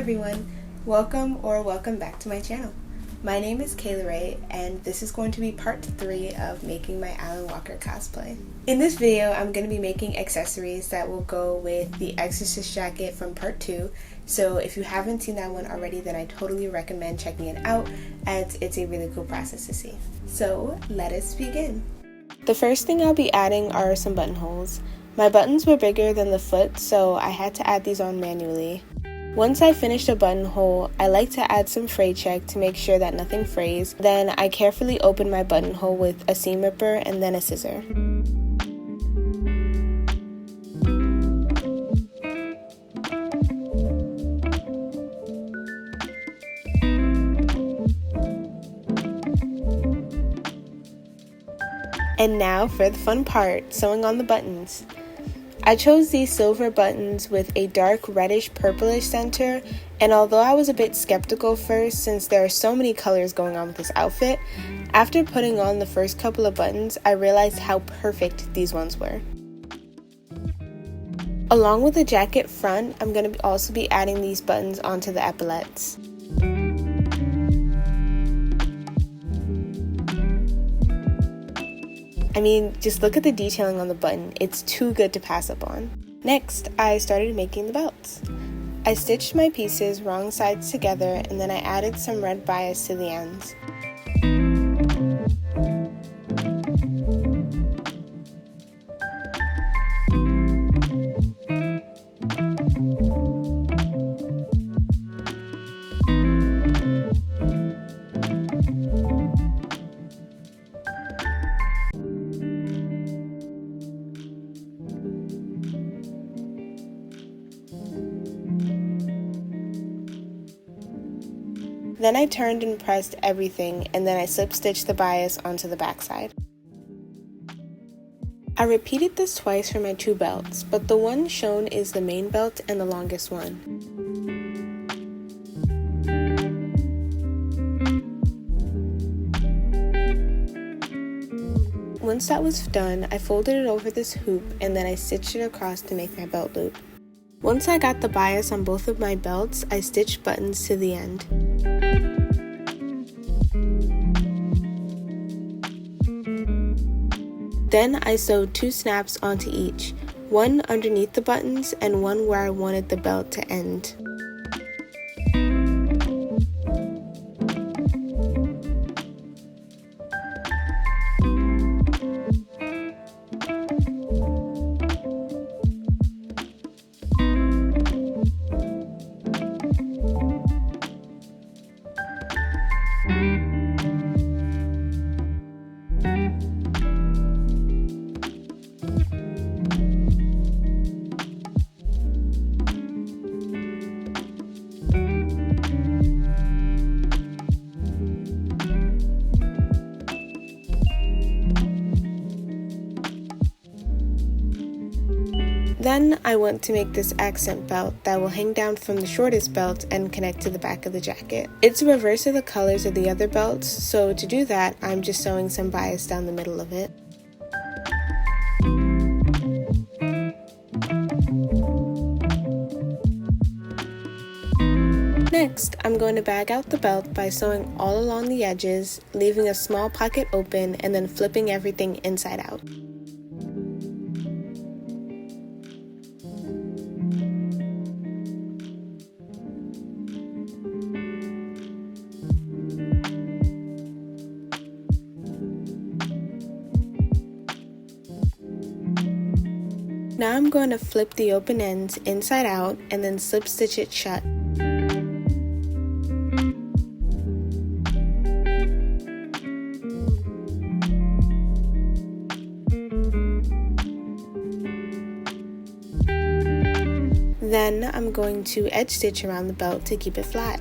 everyone, welcome back to my channel. My name is Kayla Ray, and this is going to be part 3 of making my Allen Walker cosplay. In this video, I'm going to be making accessories that will go with the Exorcist jacket from part 2, so if you haven't seen that one already, then I totally recommend checking it out, as it's a really cool process to see. So let us begin. The first thing I'll be adding are some buttonholes. My buttons were bigger than the foot, so I had to add these on manually. Once I finished a buttonhole, I like to add some fray check to make sure that nothing frays. Then I carefully open my buttonhole with a seam ripper and then a scissor. And now for the fun part, sewing on the buttons. I chose these silver buttons with a dark reddish purplish center, and although I was a bit skeptical first since there are so many colors going on with this outfit, after putting on the first couple of buttons, I realized how perfect these ones were. Along with the jacket front, I'm going to also be adding these buttons onto the epaulettes. I mean, just look at the detailing on the button, it's too good to pass up on. Next, I started making the belts. I stitched my pieces wrong sides together, and then I added some red bias to the ends. Then I turned and pressed everything, and then I slip stitched the bias onto the backside. I repeated this twice for my 2 belts, but the one shown is the main belt and the longest one. Once that was done, I folded it over this hoop and then I stitched it across to make my belt loop. Once I got the bias on both of my belts, I stitched buttons to the end. Then I sewed 2 snaps onto each, one underneath the buttons and one where I wanted the belt to end. Then I want to make this accent belt that will hang down from the shortest belt and connect to the back of the jacket. It's the reverse of the colors of the other belts, so to do that, I'm just sewing some bias down the middle of it. Next, I'm going to bag out the belt by sewing all along the edges, leaving a small pocket open, and then flipping everything inside out. Now I'm going to flip the open ends inside out and then slip stitch it shut. Then I'm going to edge stitch around the belt to keep it flat.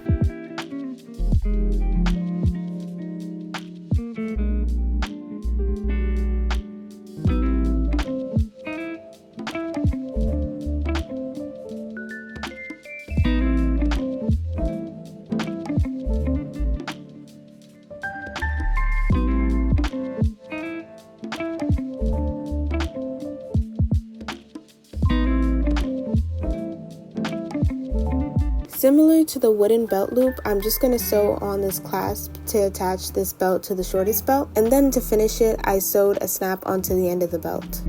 Similar to the wooden belt loop, I'm just going to sew on this clasp to attach this belt to the shortest belt, and then to finish it, I sewed a snap onto the end of the belt.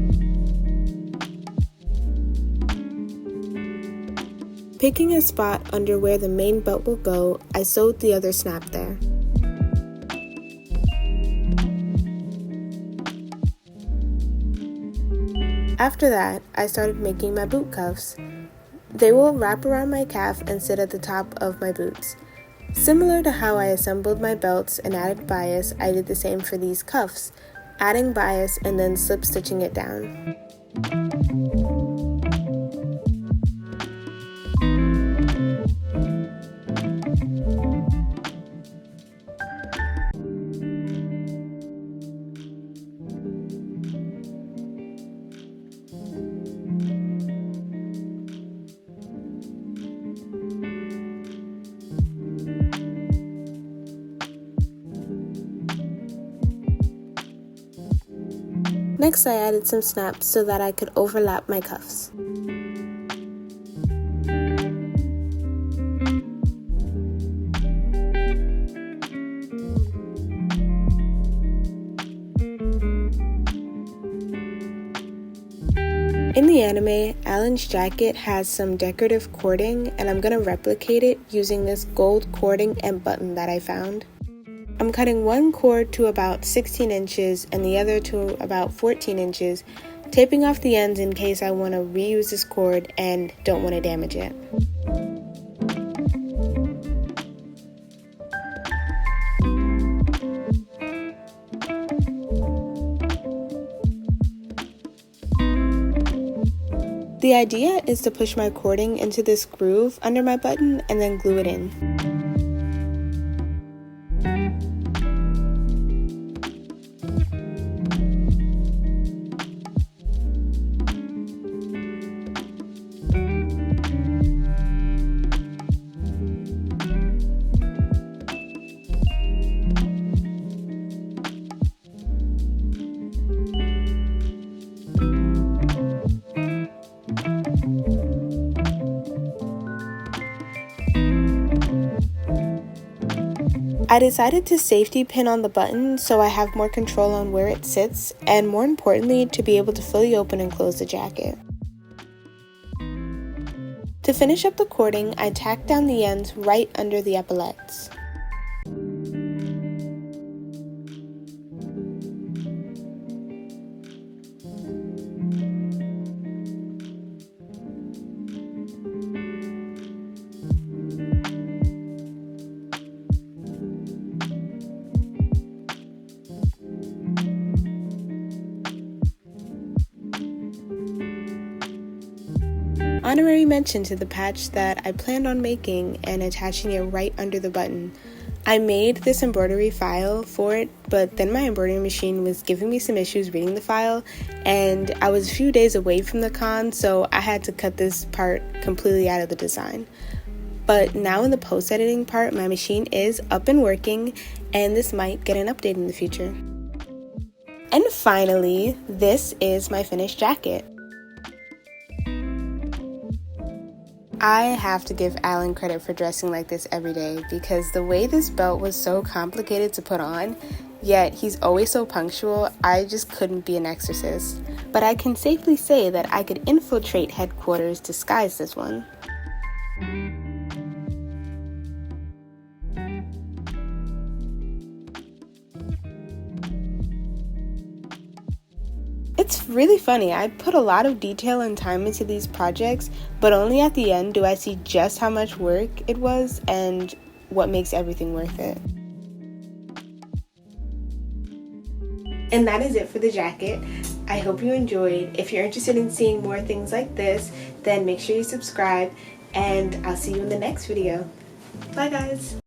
Picking a spot under where the main belt will go, I sewed the other snap there. After that, I started making my boot cuffs. They will wrap around my calf and sit at the top of my boots. Similar to how I assembled my belts and added bias, I did the same for these cuffs, adding bias and then slip stitching it down. Next, I added some snaps so that I could overlap my cuffs. In the anime, Allen's jacket has some decorative cording, and I'm going to replicate it using this gold cording and button that I found. I'm cutting one cord to about 16 inches and the other to about 14 inches, taping off the ends in case I want to reuse this cord and don't want to damage it. The idea is to push my cording into this groove under my button and then glue it in. I decided to safety pin on the button so I have more control on where it sits, and more importantly, to be able to fully open and close the jacket. To finish up the cording, I tacked down the ends right under the epaulettes. Honorary mention to the patch that I planned on making and attaching it right under the button. I made this embroidery file for it, but then my embroidery machine was giving me some issues reading the file, and I was a few days away from the con, so I had to cut this part completely out of the design. But now in the post-editing part, my machine is up and working, and this might get an update in the future. And finally, this is my finished jacket. I have to give Allen credit for dressing like this every day, because the way this belt was so complicated to put on, yet he's always so punctual, I just couldn't be an exorcist. But I can safely say that I could infiltrate headquarters disguised as one. It's really funny. I put a lot of detail and time into these projects, but only at the end do I see just how much work it was and what makes everything worth it. And that is it for the jacket. I hope you enjoyed. If you're interested in seeing more things like this, then make sure you subscribe, and I'll see you in the next video. Bye guys!